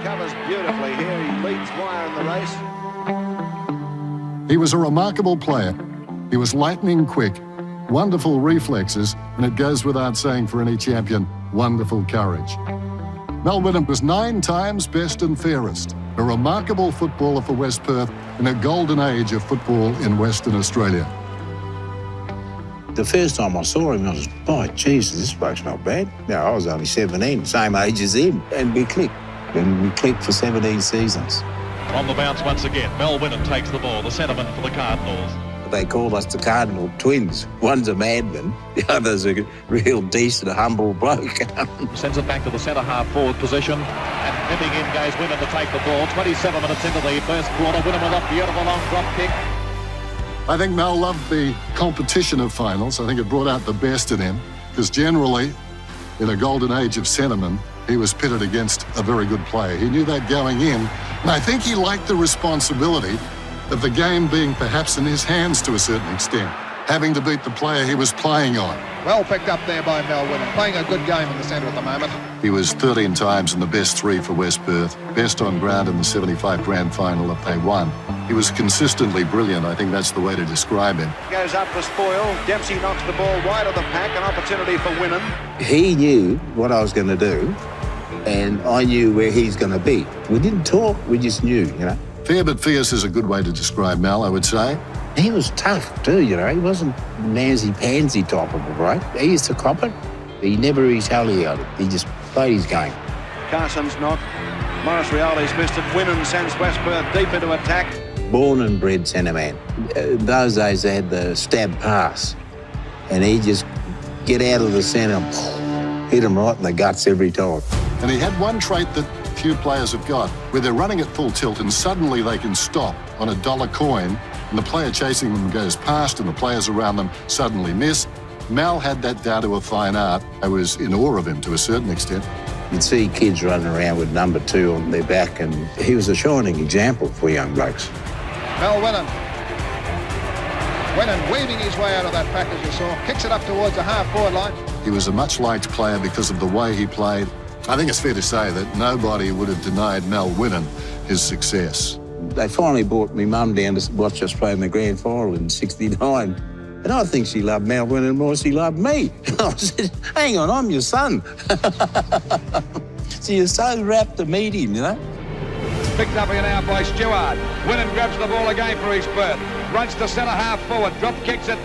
covers beautifully here. He leads wire in the race. He was a remarkable player. He was lightning quick, wonderful reflexes, and it goes without saying for any champion, wonderful courage. Mel Whinnen was 9 times best and fairest, a remarkable footballer for West Perth in a golden age of football in Western Australia. The first time I saw him, I was, oh, Jesus, this bloke's not bad. No, I was only 17, same age as him, and we clicked. And we clicked for 17 seasons. On the bounce once again, Mel Whinnen takes the ball, the centreman for the Cardinals. They call us the Cardinal Twins. One's a madman, the other's a real decent, humble bloke. Sends it back to the centre-half forward position, and nipping in goes Whinnen to take the ball. 27 minutes into the first quarter, Whinnen with a beautiful long drop kick. I think Mel loved the competition of finals. I think it brought out the best in him, because generally, in a golden age of centremen, he was pitted against a very good player. He knew that going in, and I think he liked the responsibility of the game being perhaps in his hands to a certain extent, having to beat the player he was playing on. Well picked up there by Mel Whinnen, playing a good game in the centre at the moment. He was 13 times in the best 3 for West Perth, best on ground in the 75 grand final that they won. He was consistently brilliant. I think that's the way to describe him. Goes up for spoil. Dempsey knocks the ball wide of the pack, an opportunity for Whinnen. He knew what I was going to do, and I knew where he's going to be. We didn't talk, we just knew, you know. Fair but fierce is a good way to describe Mel, I would say. He was tough too, you know. He wasn't nancy-pansy type of a bloke. He used to cop it. He never retaliated. He just played his game. Carson's knock. Morris Rioli's missed it. Whinnen sends West Perth deep into attack. Born and bred centre-man. Those days they had the stab pass, and he'd just get out of the centre and hit him right in the guts every time. And he had one trait that few players have got, where they're running at full tilt and suddenly they can stop on a dollar coin and the player chasing them goes past and the players around them suddenly miss. Mel had that down to a fine art. I was in awe of him to a certain extent. You'd see kids running around with number 2 on their back, and he was a shining example for young blokes. Mel Whinnen. Whinnen weaving his way out of that pack, as you saw. Kicks it up towards the half-forward line. He was a much-liked player because of the way he played. I think it's fair to say that nobody would have denied Mel Whinnen his success. They finally brought me mum down to watch us play in the grand final in '69. And I think she loved Mel Whinnen more than she loved me. I said, hang on, I'm your son. So you're so rapt to meet him, you know? Picked up here now by Stewart. Whinnen grabs the ball again for his Perth. Runs to centre half forward, drop kicks it.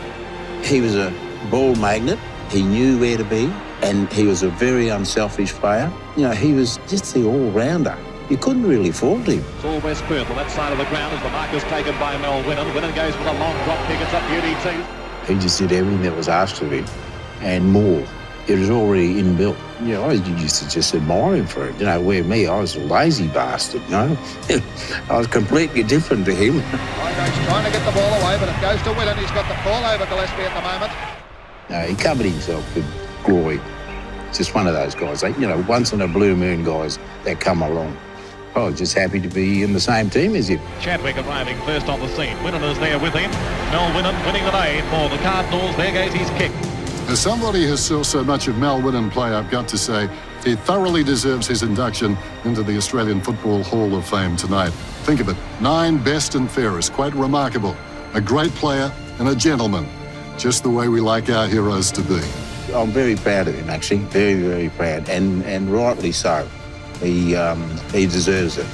He was a ball magnet. He knew where to be, and he was a very unselfish player. You know, he was just the all-rounder. You couldn't really fault him. It's all West Perth on that side of the ground as the mark is taken by Mel Whinnen. Whinnen goes with a long drop kick. It's a beauty too. He just did everything that was asked of him and more. It was already inbuilt. You know, I used to just admire him for it. You know, where me, I was a lazy bastard, you know. I was completely different to him. He's trying to get the ball away, but it goes to Whinnen. He's got the ball over Gillespie at the moment. No, he covered himself with glory. Just one of those guys, you know, once in a blue moon guys that come along. I was just happy to be in the same team as him. Chadwick arriving first on the scene. Whinnen is there with him. Mel Whinnen winning the day for the Cardinals. There goes his kick. As somebody who saw so much of Mel Whinnen play, I've got to say he thoroughly deserves his induction into the Australian Football Hall of Fame tonight. Think of it, 9 best and fairest, quite remarkable. A great player and a gentleman, just the way we like our heroes to be. I'm very proud of him, actually, very, very proud, and rightly so. He deserves it.